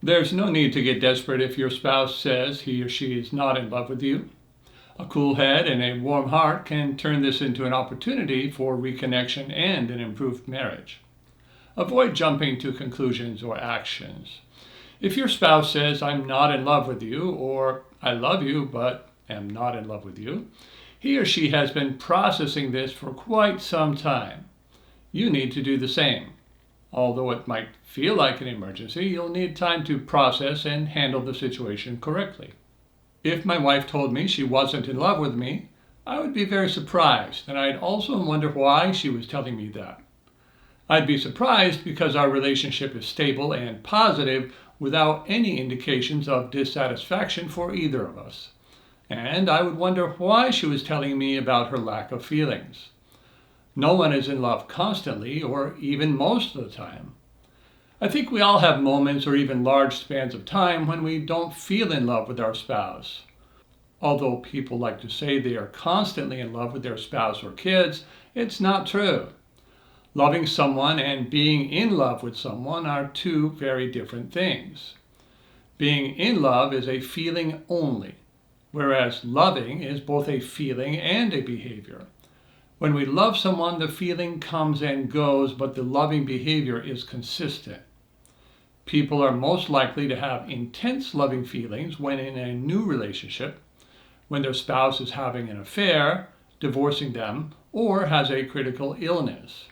There's no need to get desperate if your spouse says he or she is not in love with you. A cool head and a warm heart can turn this into an opportunity for reconnection and an improved marriage. Avoid jumping to conclusions or actions. If your spouse says, "I'm not in love with you," or "I love you but am not in love with you," he or she has been processing this for quite some time. You need to do the same. Although it might feel like an emergency, you'll need time to process and handle the situation correctly. If my wife told me she wasn't in love with me, I would be very surprised, and I'd also wonder why she was telling me that. I'd be surprised because our relationship is stable and positive without any indications of dissatisfaction for either of us. And I would wonder why she was telling me about her lack of feelings. No one is in love constantly or even most of the time. I think we all have moments or even large spans of time when we don't feel in love with our spouse. Although people like to say they are constantly in love with their spouse or kids, it's not true. Loving someone and being in love with someone are two very different things. Being in love is a feeling only, whereas loving is both a feeling and a behavior. When we love someone, the feeling comes and goes, but the loving behavior is consistent. People are most likely to have intense loving feelings when in a new relationship, when their spouse is having an affair, divorcing them, or has a critical illness.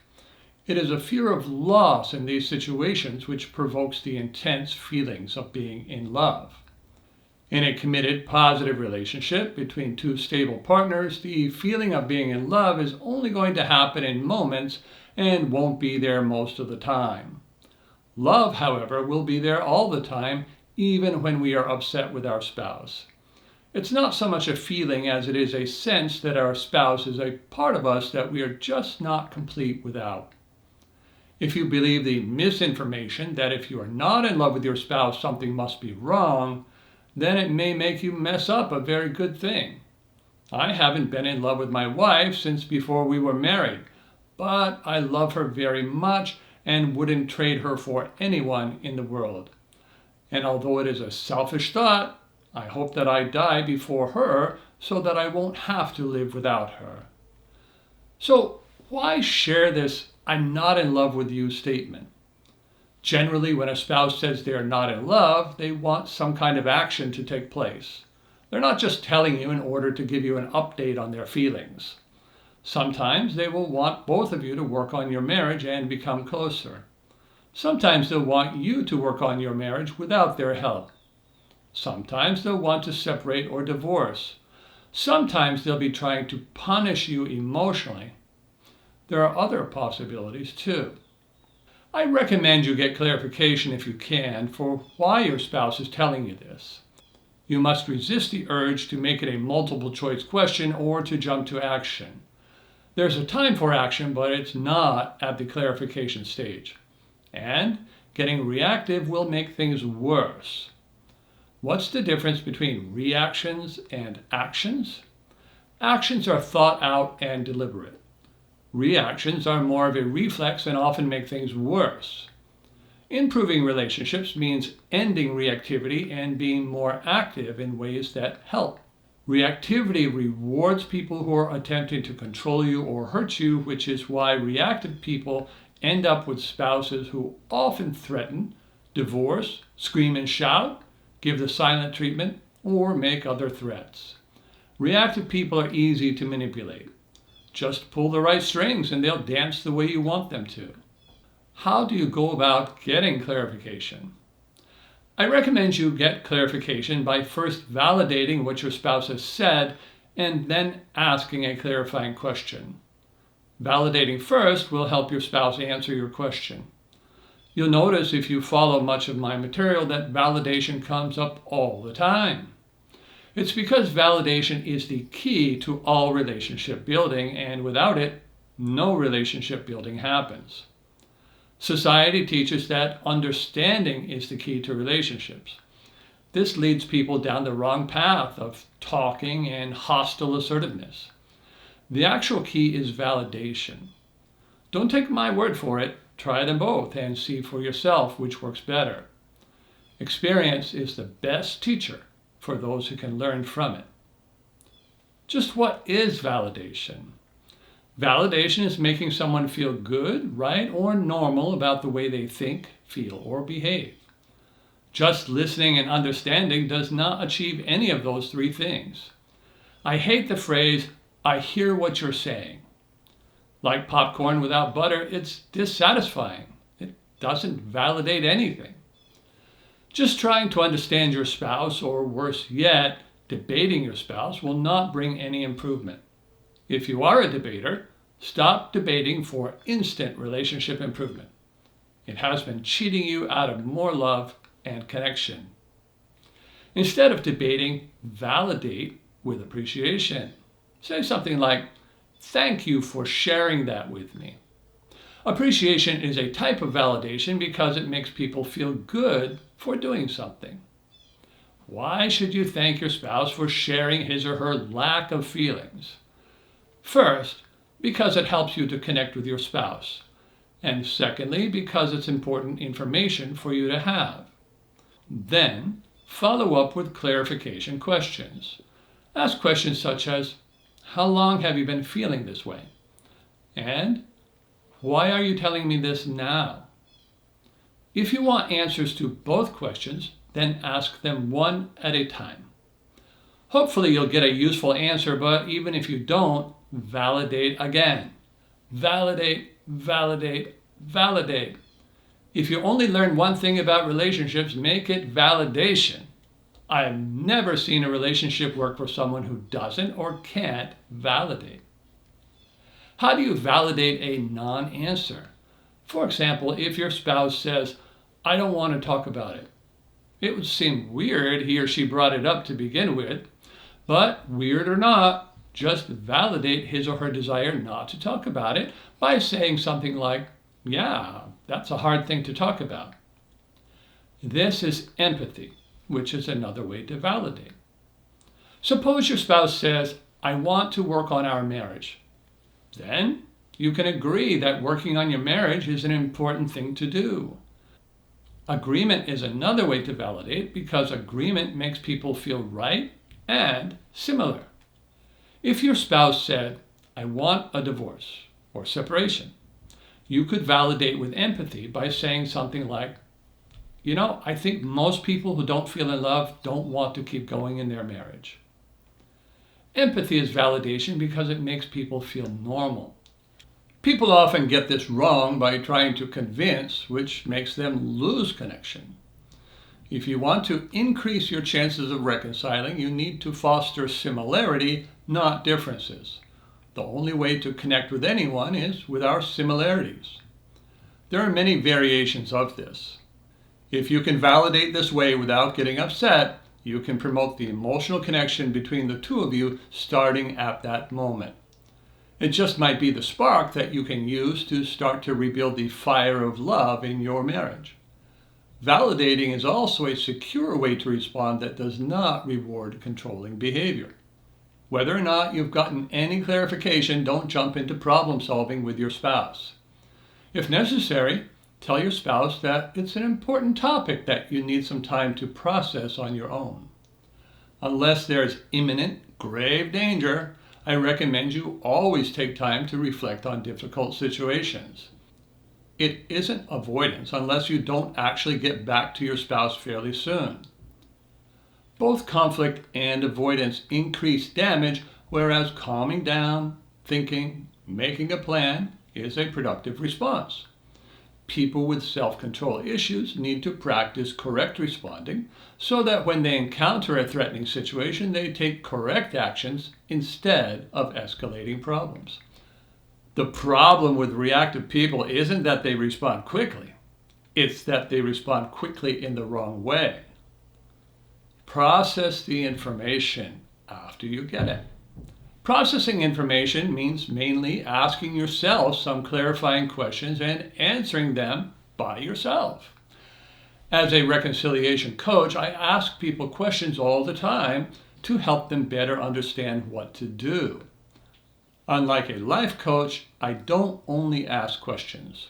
It is a fear of loss in these situations which provokes the intense feelings of being in love. In a committed, positive relationship between two stable partners, the feeling of being in love is only going to happen in moments and won't be there most of the time. Love, however, will be there all the time, even when we are upset with our spouse. It's not so much a feeling as it is a sense that our spouse is a part of us that we are just not complete without. If you believe the misinformation that if you are not in love with your spouse, something must be wrong, then it may make you mess up a very good thing. I haven't been in love with my wife since before we were married, but I love her very much and wouldn't trade her for anyone in the world. And although it is a selfish thought, I hope that I die before her so that I won't have to live without her. So why share this "I'm not in love with you" statement? Generally, when a spouse says they are not in love, they want some kind of action to take place. They're not just telling you in order to give you an update on their feelings. Sometimes they will want both of you to work on your marriage and become closer. Sometimes they'll want you to work on your marriage without their help. Sometimes they'll want to separate or divorce. Sometimes they'll be trying to punish you emotionally. There are other possibilities too. I recommend you get clarification if you can for why your spouse is telling you this. You must resist the urge to make it a multiple choice question or to jump to action. There's a time for action, but it's not at the clarification stage. And getting reactive will make things worse. What's the difference between reactions and actions? Actions are thought out and deliberate. Reactions are more of a reflex and often make things worse. Improving relationships means ending reactivity and being more active in ways that help. Reactivity rewards people who are attempting to control you or hurt you, which is why reactive people end up with spouses who often threaten, divorce, scream and shout, give the silent treatment, or make other threats. Reactive people are easy to manipulate. Just pull the right strings and they'll dance the way you want them to. How do you go about getting clarification? I recommend you get clarification by first validating what your spouse has said and then asking a clarifying question. Validating first will help your spouse answer your question. You'll notice if you follow much of my material that validation comes up all the time. It's because validation is the key to all relationship building, and without it, no relationship building happens. Society teaches that understanding is the key to relationships. This leads people down the wrong path of talking and hostile assertiveness. The actual key is validation. Don't take my word for it. Try them both and see for yourself which works better. Experience is the best teacher for those who can learn from it. Just what is validation? Validation is making someone feel good, right, or normal about the way they think, feel, or behave. Just listening and understanding does not achieve any of those three things. I hate the phrase, "I hear what you're saying." Like popcorn without butter, it's dissatisfying. It doesn't validate anything. Just trying to understand your spouse, or worse yet, debating your spouse, will not bring any improvement. If you are a debater, stop debating for instant relationship improvement. It has been cheating you out of more love and connection. Instead of debating, validate with appreciation. Say something like, "Thank you for sharing that with me." Appreciation is a type of validation because it makes people feel good for doing something. Why should you thank your spouse for sharing his or her lack of feelings? First, because it helps you to connect with your spouse. And secondly, because it's important information for you to have. Then, follow up with clarification questions. Ask questions such as, "How long have you been feeling this way?" And, "Why are you telling me this now?" If you want answers to both questions, then ask them one at a time. Hopefully you'll get a useful answer, but even if you don't, validate again. Validate, validate, validate. If you only learn one thing about relationships, make it validation. I've never seen a relationship work for someone who doesn't or can't validate. How do you validate a non-answer? For example, if your spouse says, "I don't want to talk about it," it would seem weird he or she brought it up to begin with, but weird or not, just validate his or her desire not to talk about it by saying something like, "Yeah, that's a hard thing to talk about." This is empathy, which is another way to validate. Suppose your spouse says, "I want to work on our marriage." Then you can agree that working on your marriage is an important thing to do. Agreement is another way to validate because agreement makes people feel right and similar. If your spouse said, "I want a divorce" or separation, you could validate with empathy by saying something like, "I think most people who don't feel in love don't want to keep going in their marriage." Empathy is validation because it makes people feel normal. People often get this wrong by trying to convince, which makes them lose connection. If you want to increase your chances of reconciling, you need to foster similarity, not differences. The only way to connect with anyone is with our similarities. There are many variations of this. If you can validate this way without getting upset, you can promote the emotional connection between the two of you starting at that moment. It just might be the spark that you can use to start to rebuild the fire of love in your marriage. Validating is also a secure way to respond that does not reward controlling behavior. Whether or not you've gotten any clarification, don't jump into problem solving with your spouse. If necessary, tell your spouse that it's an important topic that you need some time to process on your own. Unless there's imminent, grave danger, I recommend you always take time to reflect on difficult situations. It isn't avoidance unless you don't actually get back to your spouse fairly soon. Both conflict and avoidance increase damage, whereas calming down, thinking, making a plan is a productive response. People with self-control issues need to practice correct responding so that when they encounter a threatening situation, they take correct actions instead of escalating problems. The problem with reactive people isn't that they respond quickly. It's that they respond quickly in the wrong way. Process the information after you get it. Processing information means mainly asking yourself some clarifying questions and answering them by yourself. As a reconciliation coach, I ask people questions all the time to help them better understand what to do. Unlike a life coach, I don't only ask questions.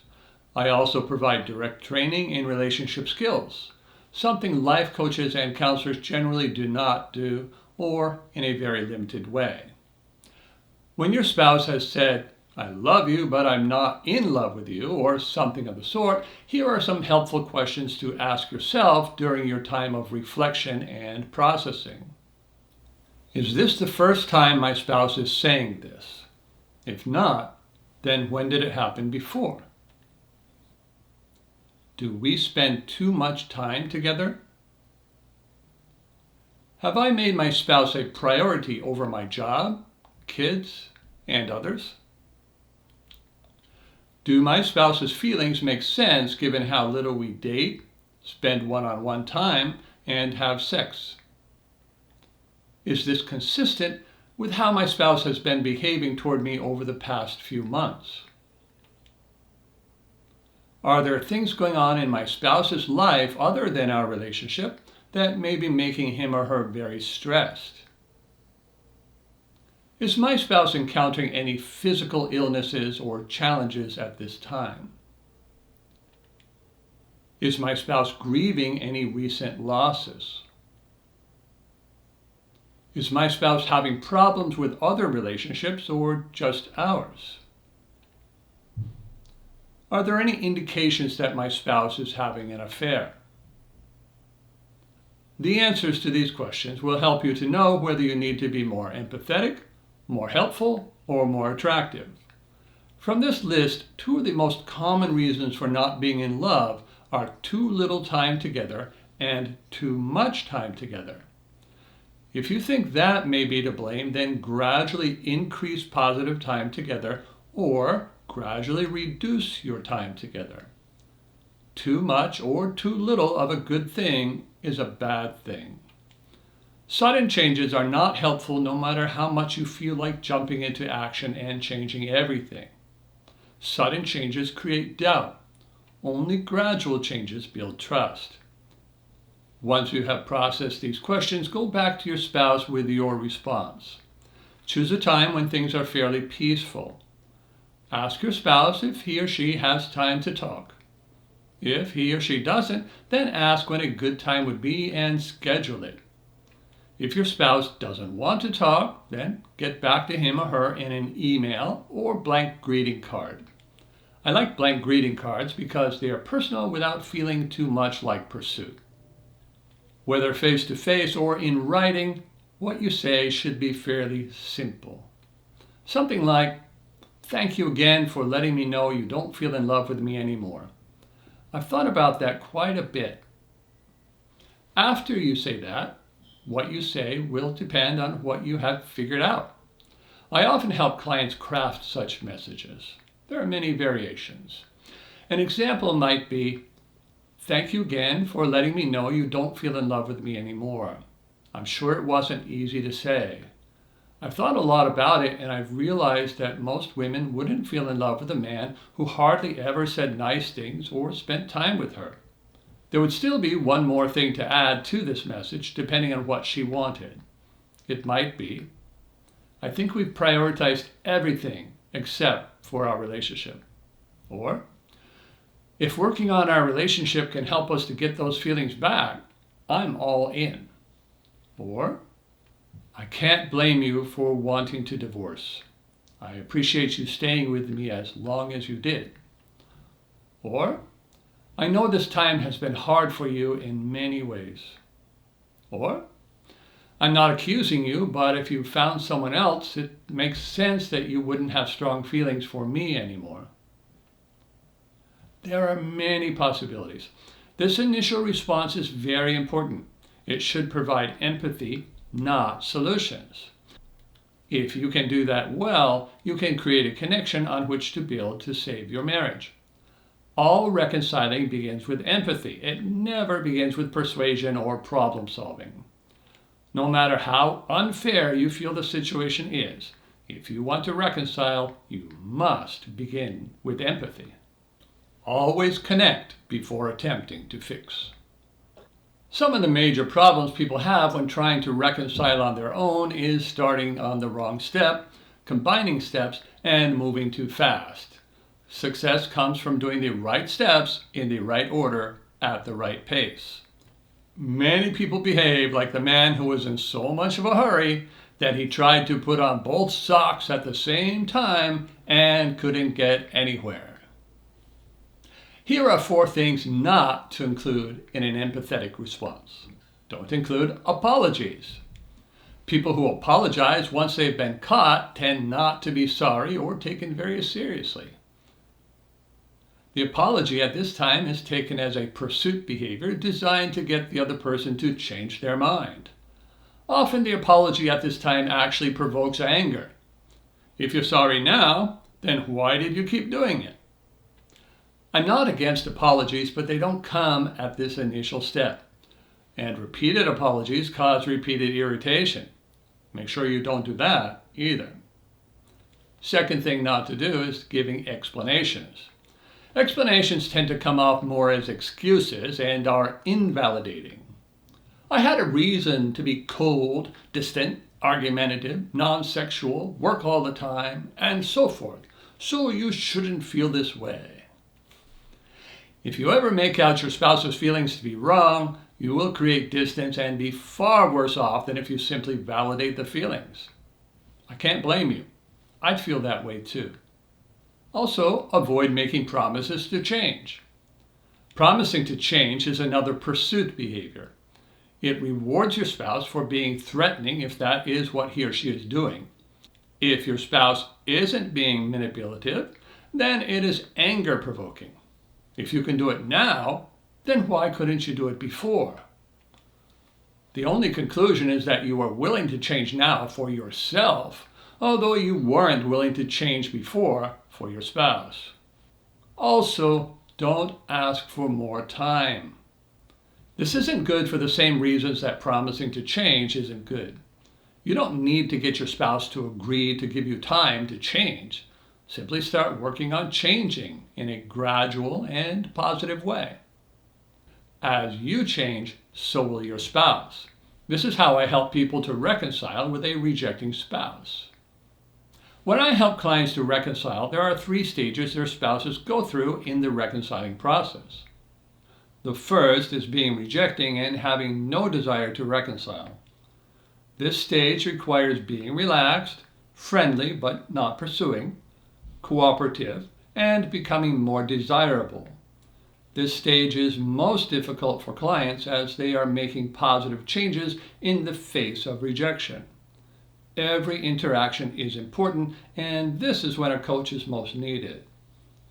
I also provide direct training in relationship skills. something life coaches and counselors generally do not do, or in a very limited way. When your spouse has said, "I love you, but I'm not in love with you," or something of the sort, here are some helpful questions to ask yourself during your time of reflection and processing. Is this the first time my spouse is saying this? If not, then when did it happen before? Do we spend too much time together? Have I made my spouse a priority over my job, kids, and others? Do my spouse's feelings make sense given how little we date, spend one-on-one time, and have sex? Is this consistent with how my spouse has been behaving toward me over the past few months? Are there things going on in my spouse's life other than our relationship that may be making him or her very stressed? Is my spouse encountering any physical illnesses or challenges at this time? Is my spouse grieving any recent losses? Is my spouse having problems with other relationships or just ours? Are there any indications that my spouse is having an affair? The answers to these questions will help you to know whether you need to be more empathetic, more helpful, or more attractive. From this list, two of the most common reasons for not being in love are too little time together and too much time together. If you think that may be to blame, then gradually increase positive time together or gradually reduce your time together. Too much or too little of a good thing is a bad thing. Sudden changes are not helpful no matter how much you feel like jumping into action and changing everything. Sudden changes create doubt. Only gradual changes build trust. Once you have processed these questions, go back to your spouse with your response. Choose a time when things are fairly peaceful. Ask your spouse if he or she has time to talk. If he or she doesn't, then ask when a good time would be and schedule it. If your spouse doesn't want to talk, then get back to him or her in an email or blank greeting card. I like blank greeting cards because they are personal without feeling too much like pursuit. Whether face-to-face or in writing, what you say should be fairly simple. Something like, "Thank you again for letting me know you don't feel in love with me anymore. I've thought about that quite a bit." After you say that, what you say will depend on what you have figured out. I often help clients craft such messages. There are many variations. An example might be, "Thank you again for letting me know you don't feel in love with me anymore. I'm sure it wasn't easy to say. I've thought a lot about it and I've realized that most women wouldn't feel in love with a man who hardly ever said nice things or spent time with her." There would still be one more thing to add to this message depending on what she wanted. It might be, "I think we've prioritized everything except for our relationship." Or, "If working on our relationship can help us to get those feelings back, I'm all in." Or, "I can't blame you for wanting to divorce. I appreciate you staying with me as long as you did." Or, "I know this time has been hard for you in many ways." Or, "I'm not accusing you, but if you found someone else, it makes sense that you wouldn't have strong feelings for me anymore." There are many possibilities. This initial response is very important. It should provide empathy, not solutions. If you can do that well, you can create a connection on which to build to save your marriage. All reconciling begins with empathy. It never begins with persuasion or problem solving. No matter how unfair you feel the situation is, if you want to reconcile, you must begin with empathy. Always connect before attempting to fix. Some of the major problems people have when trying to reconcile on their own is starting on the wrong step, combining steps, and moving too fast. Success comes from doing the right steps in the right order at the right pace. Many people behave like the man who was in so much of a hurry that he tried to put on both socks at the same time and couldn't get anywhere. Here are 4 things not to include in an empathetic response. Don't include apologies. People who apologize once they've been caught tend not to be sorry or taken very seriously. The apology at this time is taken as a pursuit behavior designed to get the other person to change their mind. Often the apology at this time actually provokes anger. If you're sorry now, then why did you keep doing it? I'm not against apologies, but they don't come at this initial step. And repeated apologies cause repeated irritation. Make sure you don't do that either. Second thing not to do is giving explanations. Explanations tend to come off more as excuses and are invalidating. I had a reason to be cold, distant, argumentative, non-sexual, work all the time, and so forth, so you shouldn't feel this way. If you ever make out your spouse's feelings to be wrong, you will create distance and be far worse off than if you simply validate the feelings. I can't blame you. I'd feel that way too. Also, avoid making promises to change. Promising to change is another pursuit behavior. It rewards your spouse for being threatening if that is what he or she is doing. If your spouse isn't being manipulative, then it is anger-provoking. If you can do it now, then why couldn't you do it before? The only conclusion is that you are willing to change now for yourself, although you weren't willing to change before for your spouse. Also, don't ask for more time. This isn't good for the same reasons that promising to change isn't good. You don't need to get your spouse to agree to give you time to change. Simply start working on changing in a gradual and positive way. As you change, so will your spouse. This is how I help people to reconcile with a rejecting spouse. When I help clients to reconcile, there are 3 stages their spouses go through in the reconciling process. The first is being rejecting and having no desire to reconcile. This stage requires being relaxed, friendly but not pursuing, cooperative, and becoming more desirable. This stage is most difficult for clients as they are making positive changes in the face of rejection. Every interaction is important, and this is when a coach is most needed.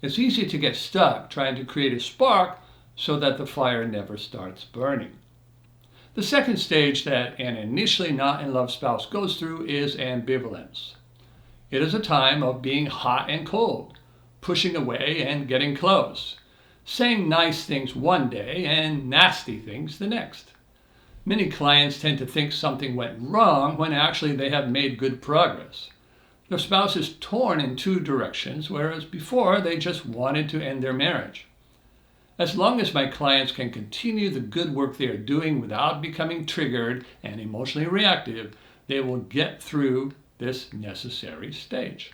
It's easy to get stuck trying to create a spark so that the fire never starts burning. The second stage that an initially not in love spouse goes through is ambivalence. It is a time of being hot and cold, pushing away and getting close, saying nice things one day and nasty things the next. Many clients tend to think something went wrong when actually they have made good progress. Their spouse is torn in 2 directions, whereas before they just wanted to end their marriage. As long as my clients can continue the good work they are doing without becoming triggered and emotionally reactive, they will get through this necessary stage.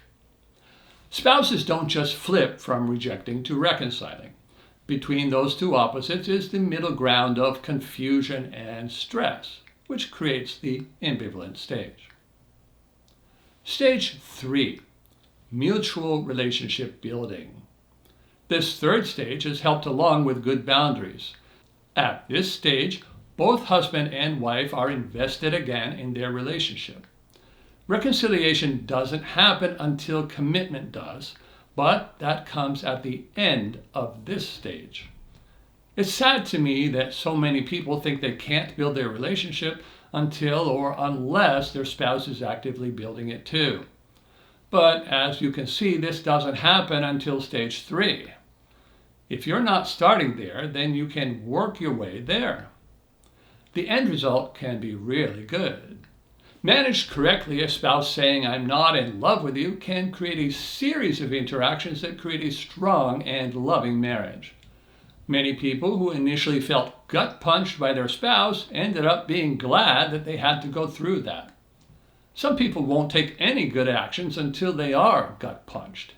Spouses don't just flip from rejecting to reconciling. Between those 2 opposites is the middle ground of confusion and stress, which creates the ambivalent stage. Stage 3, mutual relationship building. This 3rd stage is helped along with good boundaries. At this stage, both husband and wife are invested again in their relationship. Reconciliation doesn't happen until commitment does, but that comes at the end of this stage. It's sad to me that so many people think they can't build their relationship until or unless their spouse is actively building it too. But as you can see, this doesn't happen until stage 3. If you're not starting there, then you can work your way there. The end result can be really good. Managed correctly, a spouse saying, "I'm not in love with you," can create a series of interactions that create a strong and loving marriage. Many people who initially felt gut punched by their spouse ended up being glad that they had to go through that. Some people won't take any good actions until they are gut punched.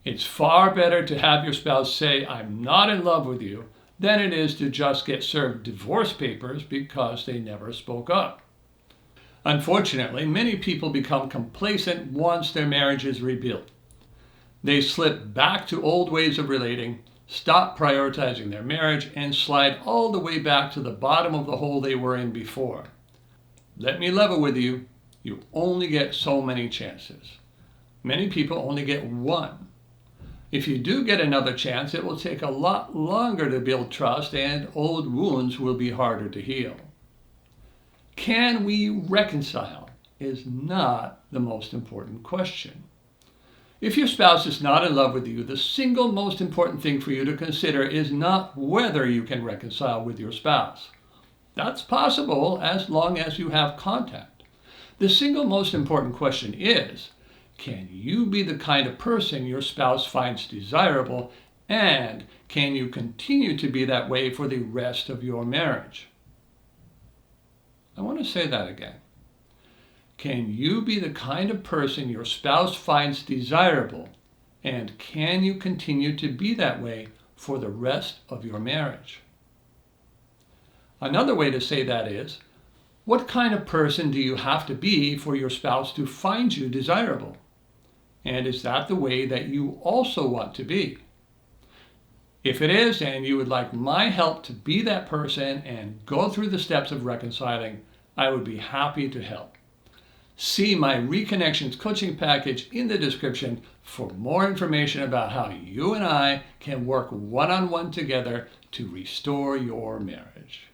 It's far better to have your spouse say, "I'm not in love with you," than it is to just get served divorce papers because they never spoke up. Unfortunately, many people become complacent once their marriage is rebuilt. They slip back to old ways of relating, stop prioritizing their marriage, and slide all the way back to the bottom of the hole they were in before. Let me level with you, you only get so many chances. Many people only get one. If you do get another chance, it will take a lot longer to build trust and old wounds will be harder to heal. Can we reconcile is not the most important question. If your spouse is not in love with you, the single most important thing for you to consider is not whether you can reconcile with your spouse. That's possible as long as you have contact. The single most important question is, can you be the kind of person your spouse finds desirable, and can you continue to be that way for the rest of your marriage? I want to say that again. Can you be the kind of person your spouse finds desirable, and can you continue to be that way for the rest of your marriage? Another way to say that is, what kind of person do you have to be for your spouse to find you desirable? And is that the way that you also want to be? If it is, and you would like my help to be that person and go through the steps of reconciling, I would be happy to help. See my Reconnections coaching package in the description for more information about how you and I can work one-on-one together to restore your marriage.